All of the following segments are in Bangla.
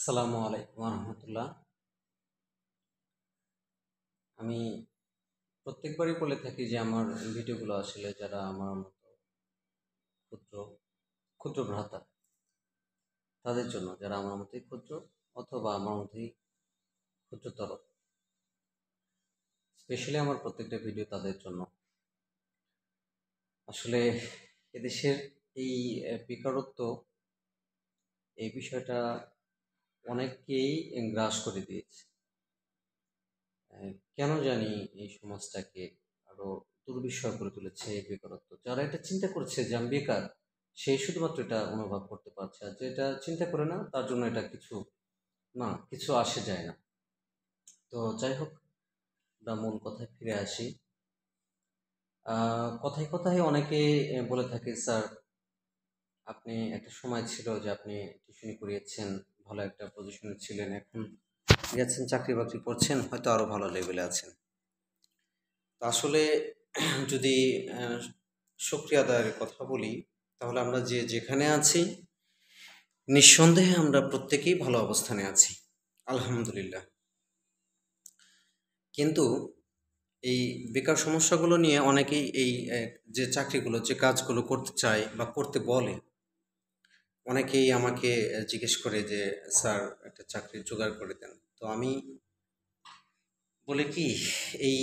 আসসালামু আলাইকুম রহমতুল্লাহ। আমি প্রত্যেকবারই বলে থাকি যে আমার ভিডিওগুলো আসলে যারা আমার মতো ক্ষুদ্র ক্ষুদ্র ভ্রাতা তাদের জন্য, যারা আমার মতোই ক্ষুদ্র অথবা আমার মতোই ক্ষুদ্রতর। স্পেশালি আমার প্রত্যেকটা ভিডিও তাদের জন্য। আসলে এদেশের এই বেকারত্ব, এই বিষয়টা অনেককেই গ্রাস করে দিয়েছে। কেন জানি এই সমাজটাকে আরো দুর্বিষহ করে তুলেছে এই বেকারত্ব। যারা এটা চিন্তা করছে যে আমি বেকার, সে শুধুমাত্র এটা অনুভব করতে পারছে, আর যেটা চিন্তা করে না তার জন্য এটা কিছু না, কিছু আসে যায় না। তো যাই হোক, আমরা মূল কথায় ফিরে আসি। কথায় কথায় অনেকে বলে থাকে, স্যার আপনি একটা সময় ছিল যে আপনি টিউশনি করিয়েছেন, ভালো একটা পজিশনে ছিলেন, এখন গেছেন চাকরি বাকরি করছেন, হয়তো আরো ভালো লেভেলে আছেন। তো আসলে যদি আহ, শুকরিয়া আদায়ের কথা বলি, তাহলে আমরা যে যেখানে আছি নিঃসন্দেহে আমরা প্রত্যেকেই ভালো অবস্থানে আছি, আলহামদুলিল্লাহ। কিন্তু এই বেকার সমস্যাগুলো নিয়ে অনেকেই এই যে চাকরিগুলো, যে কাজগুলো করতে চায় বা করতে বলে, অনেকেই আমাকে জিজ্ঞেস করে যে স্যার একটা চাকরি জোগাড় করে দেন। তো আমি বলি কি, এই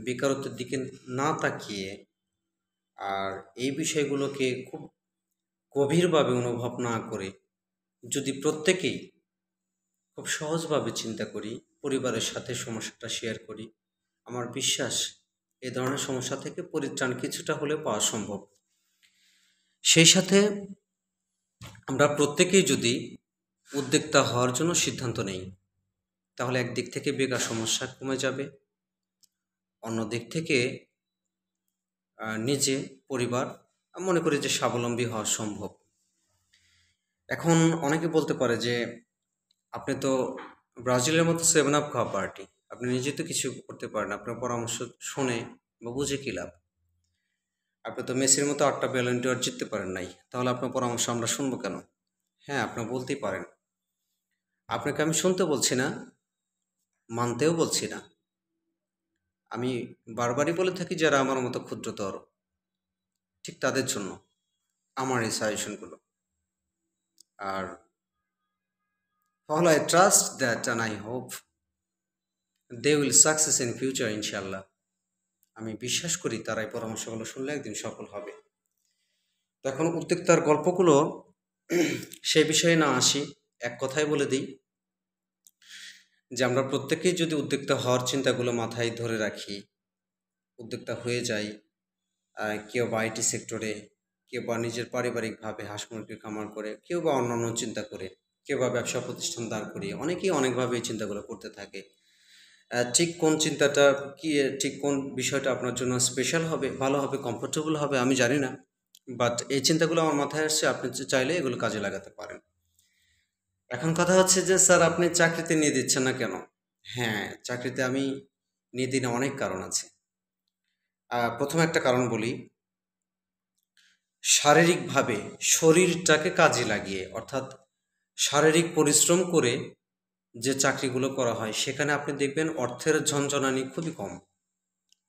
বেকারত্বের দিকে না তাকিয়ে আর এই বিষয়গুলোকে খুব গভীরভাবে অনুভব না করে যদি প্রত্যেকেই খুব সহজভাবে চিন্তা করি, পরিবারের সাথে সমস্যাটা শেয়ার করি, আমার বিশ্বাস এই ধরনের সমস্যা থেকে পরিত্রাণ কিছুটা হলেও পাওয়া সম্ভব। সেই সাথে আমরা প্রত্যেকেই যদি উদ্যোক্তা হওয়ার জন্য সিদ্ধান্ত নেই, তাহলে একদিক থেকে বেকার সমস্যা কমে যাবে, অন্য দিক থেকে নিজে, পরিবার, মনে করি যে স্বাবলম্বী হওয়া সম্ভব। এখন অনেকে বলতে পারে যে আপনি তো ব্রাজিলের মতো 7 আপ খাওয়া পার্টি, আপনি নিজে তো কিছু করতে পারেন, আপনার পরামর্শ শুনে বা বুঝে কী লাভ? আপনি তো মেসির মতো 8টা ব্যালন ডি অর জিততে পারেন নাই, তাহলে আপনার পরামর্শ আমরা শুনবো কেন? হ্যাঁ, আপনি বলতেই পারেন। আপনাকে আমি শুনতে বলছি না, মানতেও বলছি না। আমি বারবারই বলে থাকি যারা আমার মতো ক্ষুদ্রতর, ঠিক তাদের জন্য আমার এই সাজেশনগুলো। আর all I trust that and I hope they will success in future, ইনশাল্লাহ। আমি বিশ্বাস করি তারা এই পরামর্শগুলো শুনলে একদিন সফল হবে। তো এখন উদ্যোক্তার গল্পগুলো সেই বিষয়ে না আসি, এক কথায় বলে দিই যে আমরা প্রত্যেকেই যদি উদ্যোক্তা হওয়ার চিন্তাগুলো মাথায় ধরে রাখি, উদ্যোক্তা হয়ে যাই, কেউ বা আইটি সেক্টরে, কেউ বা নিজের পারিবারিকভাবে হাঁস মুরগির খামার করে, কেউ বা অন্যান্য চিন্তা করে, কেউ বা ব্যবসা প্রতিষ্ঠান দাঁড় করিয়ে, অনেকেই অনেকভাবে এই চিন্তাগুলো করতে থাকে। ঠিক কোন চিন্তাটা কি, ঠিক কোন বিষয়টা আপনার জন্য স্পেশাল হবে, ভালো হবে, কমফোর্টেবল হবে, আমি জানি না। বাট এই চিন্তাগুলো আমার মাথায় আসছে, আপনি চাইলে এগুলো কাজে লাগাতে পারেন। এখন কথা হচ্ছে যে স্যার আপনি চাকরিতে নিয়ে দিচ্ছেন না কেন? হ্যাঁ, চাকরিতে আমি নিয়ে দিই না, অনেক কারণ আছে। প্রথম একটা কারণ বলি, শারীরিকভাবে শরীরটাকে কাজে লাগিয়ে, অর্থাৎ শারীরিক পরিশ্রম করে যে চাকরিগুলো করা হয়, সেখানে আপনি দেখবেন অর্থের ঝনঝনানি খুবই কম,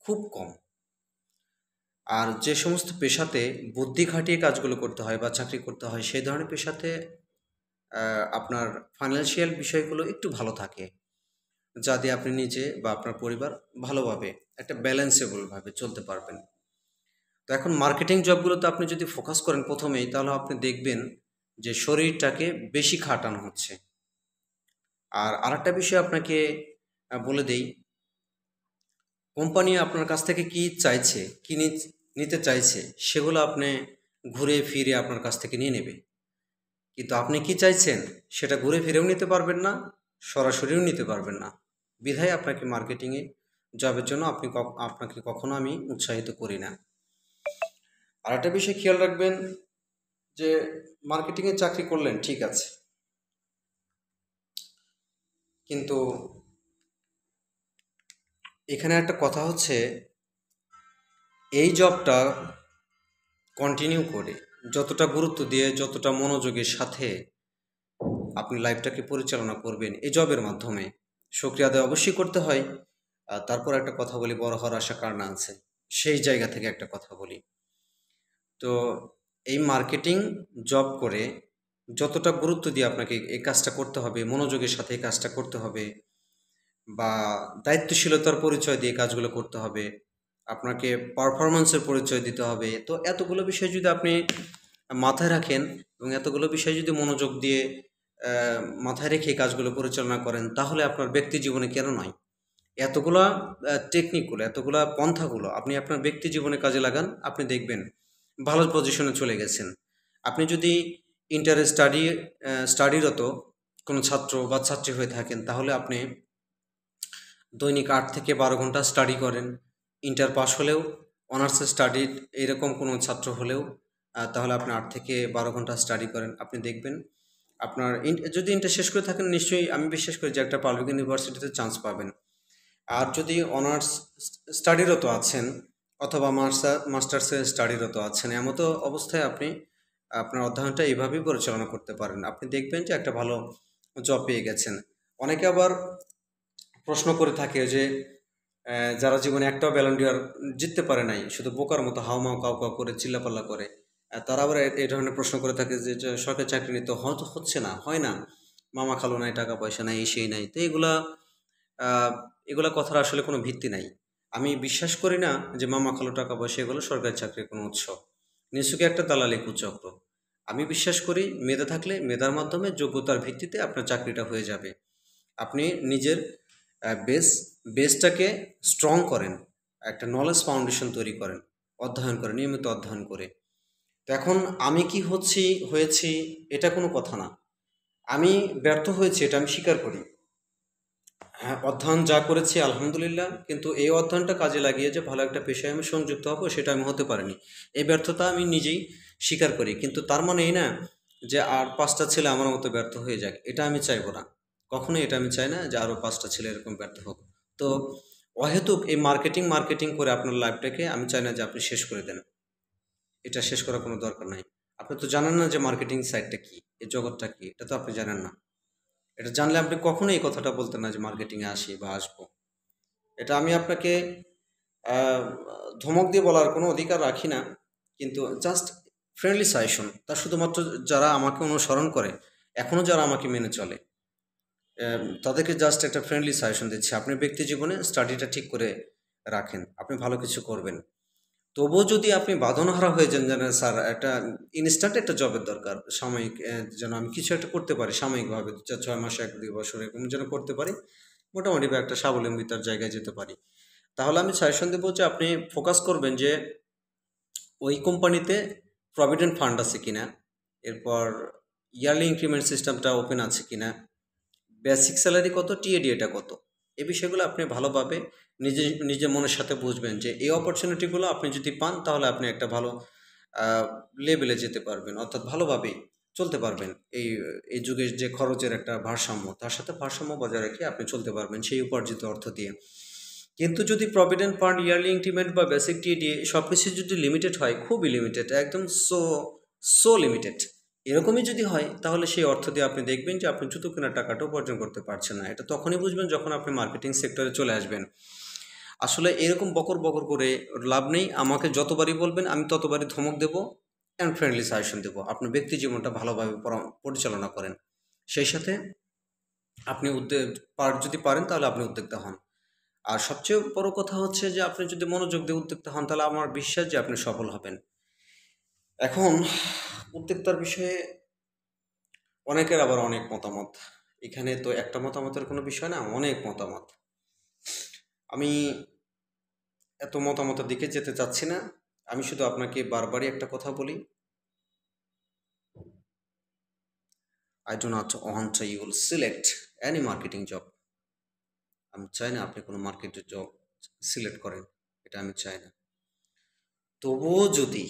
খুব কম। আর যে সমস্ত পেশাতে বুদ্ধি খাটিয়ে কাজগুলো করতে হয় বা চাকরি করতে হয়, সেই ধরনের পেশাতে আপনার ফাইন্যান্সিয়াল বিষয়গুলো একটু ভালো থাকে, যা দিয়ে আপনি নিজে বা আপনার পরিবার ভালোভাবে একটা ব্যালেন্সেবলভাবে চলতে পারবেন। তো এখন মার্কেটিং জবগুলোতে আপনি যদি ফোকাস করেন প্রথমেই, তাহলে আপনি দেখবেন যে শরীরটাকে বেশি খাটানো হচ্ছে। আর আরেকটা বিষয় আপনাকে বলে দেই, কোম্পানি আপনার কাছ থেকে কি চাইছে, কি নিতে চাইছে, সেগুলো আপনি ঘুরে ফিরে আপনার কাছ থেকে নিয়ে নেবে। কিন্তু আপনি কি চাইছেন সেটা ঘুরে ফিরেও নিতে পারবেন না, সরাসরিও নিতে পারবেন না। বিধায় আপনাকে মার্কেটিংয়ে জবের জন্য আপনাকে কখনো আমি উৎসাহিত করি না। আর একটা বিষয় খেয়াল রাখবেন যে মার্কেটিংয়ে চাকরি করলেন ঠিক আছে, কিন্তু এখানে একটা কথা হচ্ছে, এই জবটা কন্টিনিউ করে যতটা গুরুত্ব দিয়ে, যতটা মনোযোগের সাথে আপনি লাইফটাকে পরিচালনা করবেন এই জবের মাধ্যমে। শুকরিয়া আদায় অবশ্যই করতে হয়। তারপর একটা কথা বলি, বড় হওয়ার আশা কার না আছে? সেই জায়গা থেকে একটা কথা বলি। তো এই মার্কেটিং জব করে যতটা গুরুত্ব দিয়ে আপনাকে এই কাজটা করতে হবে, মনোযোগের সাথে এই কাজটা করতে হবে, বা দায়িত্বশীলতার পরিচয় দিয়ে কাজগুলো করতে হবে, আপনাকে পারফরম্যান্সের পরিচয় দিতে হবে। তো এতগুলো বিষয় যদি আপনি মাথায় রাখেন এবং এতগুলো বিষয় যদি মনোযোগ দিয়ে মাথায় রেখে এই কাজগুলো পরিচালনা করেন, তাহলে আপনার ব্যক্তি জীবনে কেন নয়, এতগুলা টেকনিকগুলো, এতগুলা পন্থাগুলো আপনি আপনার ব্যক্তি জীবনে কাজে লাগান, আপনি দেখবেন ভালো পজিশনে চলে গেছেন। আপনি যদি ইন্টারে স্টাডিরত কোনো ছাত্র বা ছাত্রী হয়ে থাকেন, তাহলে আপনি দৈনিক 8 থেকে 12 ঘন্টা স্টাডি করেন। ইন্টার পাস হলেও, অনার্সে স্টাডিড এরকম কোনো ছাত্র হলেও তাহলে আপনি 8 থেকে 12 ঘন্টা স্টাডি করেন। আপনি দেখবেন আপনার যদি ইন্টার শেষ করে থাকেন, নিশ্চয়ই আমি বিশ্বাস করি যে একটা পাবলিক ইউনিভার্সিটিতে চান্স পাবেন। আর যদি অনার্স স্টাডিরত আছেন অথবা মাস্টার্সে স্টাডিরত আছেন, এমতো অবস্থায় আপনি আপনার অধ্যয়নটা এইভাবেই পরিচালনা করতে পারেন। আপনি দেখবেন যে একটা ভালো জব পেয়ে গেছেন। অনেকে আবার প্রশ্ন করে থাকে যে যারা জীবনে একটাও ব্যালন ডি'র জিততে পারে নাই, শুধু বোকার মতো হাউমাউ কাউ কাউ করে চিল্লাপাল্লা করে, তারা আবার এই ধরনের প্রশ্ন করে থাকে যে সরকারি চাকরি নিতে হচ্ছে না, হয় না, মামা খালু নাই, টাকা পয়সা নাই, এই সেই নাই। তো এগুলা কথার আসলে কোনো ভিত্তি নাই। আমি বিশ্বাস করি না যে মামা খালু, টাকা পয়সা এগুলো সরকারি চাকরির কোনো উৎস। নিছকই একটা দালালি কুচক্র। আমি বিশ্বাস করি মেধা থাকলে মেধার মাধ্যমে যোগ্যতার ভিত্তিতে আপনার চাকরিটা হয়ে যাবে। আপনি নিজের বেসটাকে স্ট্রং করেন, একটা নলেজ ফাউন্ডেশন তৈরি করেন, অধ্যয়ন করেন, নিয়মিত অধ্যয়ন করে। তো এখন আমি কি হয়েছি এটা কোনো কথা না। আমি ব্যর্থ হয়েছি এটা আমি স্বীকার করি। হ্যাঁ, অধ্যয়ন যা করেছি আলহামদুলিল্লাহ, কিন্তু এই অধ্যয়নটা কাজে লাগিয়ে যে ভালো একটা পেশায় আমি সংযুক্ত হব, সেটা আমি হতে পারিনি। এই ব্যর্থতা আমি নিজেই স্বীকার করি, কিন্তু তার মানে এই না যে আর 5টা ছেলে আমার মতো ব্যর্থ হয়ে যাক, এটা আমি চাইবো না। কখনোই এটা আমি চাই না যে আরও 5টা ছেলে এরকম ব্যর্থ হোক। তো অহেতুক এই মার্কেটিং করে আপনার লাইফটাকে আমি চাই না যে আপনি শেষ করে দেন। এটা শেষ করার কোনো দরকার নাই। আপনি তো জানেন না যে মার্কেটিং সাইটটা কি, এই জগৎটা কি, এটা তো আপনি জানেন না। এটা জানলে আপনি কখনোই এই কথাটা বলতেন না যে মার্কেটিংয়ে আসি বা আসবো। এটা আমি আপনাকে আহ, ধমক দিয়ে বলার কোনো অধিকার রাখি না, কিন্তু জাস্ট ফ্রেন্ডলি সাজেশন। তা শুধুমাত্র যারা আমাকে অনুসরণ করে, এখনও যারা আমাকে মেনে চলে, তাদেরকে জাস্ট একটা ফ্রেন্ডলি সাজেশন দিচ্ছি। আপনি ব্যক্তি জীবনে স্টাডিটা ঠিক করে রাখেন, আপনি ভালো কিছু করবেন। তবুও যদি আপনি বাঁধনহারা হয়ে যান, যেন স্যার একটা ইনস্ট্যান্ট একটা জবের দরকার, সাময়িক, যেন আমি কিছু একটা করতে পারি সাময়িকভাবে, 6 মাস 1-2 বছর এরকম যেন করতে পারি, মোটামুটি বা একটা স্বাবলম্বিতার জায়গায় যেতে পারি, তাহলে আমি সাজেশন দেবো যে আপনি ফোকাস করবেন যে ওই কোম্পানিতে প্রভিডেন্ট ফান্ড আছে কিনা, এরপর ইয়ারলি ইনক্রিমেন্ট সিস্টেমটা ওপেন আছে কিনা, বেসিক স্যালারি কত, টিএডি এটা কত, এই বিষয়গুলো আপনি ভালোভাবে নিজের মনের সাথে বুঝবেন যে এই অপরচুনিটিগুলো আপনি যদি পান, তাহলে আপনি একটা ভালো লেভেলে যেতে পারবেন, অর্থাৎ ভালোভাবেই চলতে পারবেন। এই এই যুগের যে খরচের একটা ভারসাম্য, তার সাথে ভারসাম্য বজায় রেখে আপনি চলতে পারবেন সেই উপার্জিত অর্থ দিয়ে। কিন্তু যদি প্রভিডেন্ট ফান্ড, ইয়ারলি ইনক্রিমেন্ট বা বেসিক টিএডি সব কিছু যদি লিমিটেড হয়, খুবই লিমিটেড, একদম সো লিমিটেড, এরকমই যদি হয়, তাহলে সেই অর্থ দিয়ে আপনি দেখবেন যে আপনি জুতো কেনার টাকাটা উপার্জন করতে পারছেন না। এটা তখনই বুঝবেন যখন আপনি মার্কেটিং সেক্টরে চলে আসবেন। আসলে এরকম বকর বকর করে লাভ নেই। আমাকে যতবারই বলবেন আমি ততবারই ধমক দেবো অ্যান্ড ফ্রেন্ডলি সাজেশন দেবো। আপনার ব্যক্তি জীবনটা ভালোভাবে পরিচালনা করেন। সেই সাথে আপনি যদি পারেন তাহলে আপনি উদ্যোক্তা হন। আর সবচেয়ে বড় কথা হচ্ছে যে আপনি যদি মনোযোগ দিয়ে উদ্যোক্তা হন, তাহলে আমার বিশ্বাস যে আপনি সফল হবেন। এখন উদ্যোক্তার বিষয়ে অনেকের আবার অনেক মতামত। এখানে তো একটা মতামতের কোনো বিষয় না, অনেক মতামত। আমি এত মতামতের দিকে যেতে চাচ্ছি না। আমি শুধু আপনাকে বারবারই একটা কথা বলি, I do not want you will select any marketing job. আমি চাই না আপনি কোনো মার্কেটের জব সিলেক্ট করেন, এটা আমি চাই না। তবুও যদি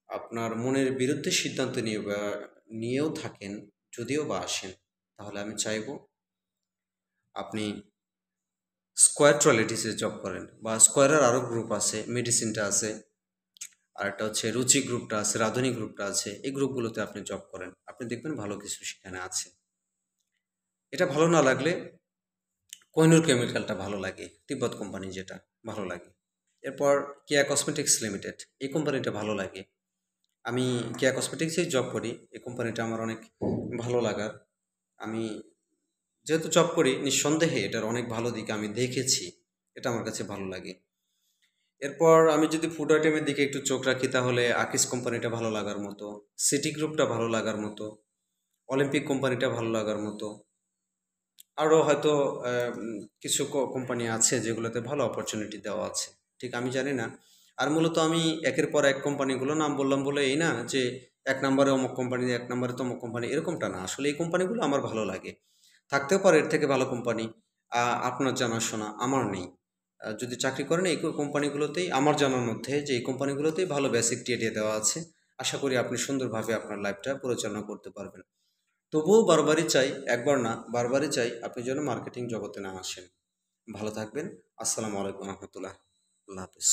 আপনার মনের বিরুদ্ধে সিদ্ধান্ত নিয়েও থাকেন, যদিও বা আসেন, তাহলে আমি চাইব আপনি স্কোয়ার ট্রলিটিসে জব করেন, বা স্কোয়ারের আরও গ্রুপ আছে, মেডিসিনটা আছে, আর একটা হচ্ছে রুচি গ্রুপটা আছে, রাঁধুনি গ্রুপটা আছে, এই গ্রুপগুলোতে আপনি জব করেন, আপনি দেখবেন ভালো কিছু সেখানে আছে। এটা ভালো না লাগলে কোহিনুর কেমিক্যালটা ভালো লাগে, তিব্বত কোম্পানি যেটা ভালো লাগে। এরপর কেয়া কসমেটিক্স লিমিটেড, এই কোম্পানিটা ভালো লাগে। আমি কেয়া কসমেটিক্সেই জব করি, এই কোম্পানিটা আমার অনেক ভালো লাগার। আমি যেহেতু জব করি, নিঃসন্দেহে এটার অনেক ভালো দিক আমি দেখেছি, এটা আমার কাছে ভালো লাগে। এরপর আমি যদি ফুড আইটেমের দিকে একটু চোখ রাখি, তাহলে আকিস কোম্পানিটা ভালো লাগার মতো, সিটি গ্রুপটা ভালো লাগার মতো, অলিম্পিক কোম্পানিটা ভালো লাগার মতো। আরও হয়তো কিছু কোম্পানি আছে যেগুলোতে ভালো অপরচুনিটি দেওয়া আছে, ঠিক আমি জানি না। আর মূলত আমি একের পর এক কোম্পানিগুলো নাম বললাম বলে এই না যে এক নম্বরে অমুক কোম্পানি, এক নম্বরে তমুক কোম্পানি, এরকমটা না। আসলে এই কোম্পানিগুলো আমার ভালো লাগে। থাকতেও পারে এর থেকে ভালো কোম্পানি, আপনার জানাশোনা আমার নেই। যদি চাকরি করেন এই কোম্পানিগুলোতেই, আমার জানার মধ্যে যে এই কোম্পানিগুলোতেই ভালো বেসিক টিএডিএ দেওয়া আছে। আশা করি আপনি সুন্দরভাবে আপনার লাইফটা পরিচালনা করতে পারবেন। তবুও বারবারই চাই, একবার না বারবারই চাই আপনি যেন মার্কেটিং জগতে না আসেন। ভালো থাকবেন। আসসালামু আলাইকুম রহমতুল্লাহ। আল্লাহ হাফিজ।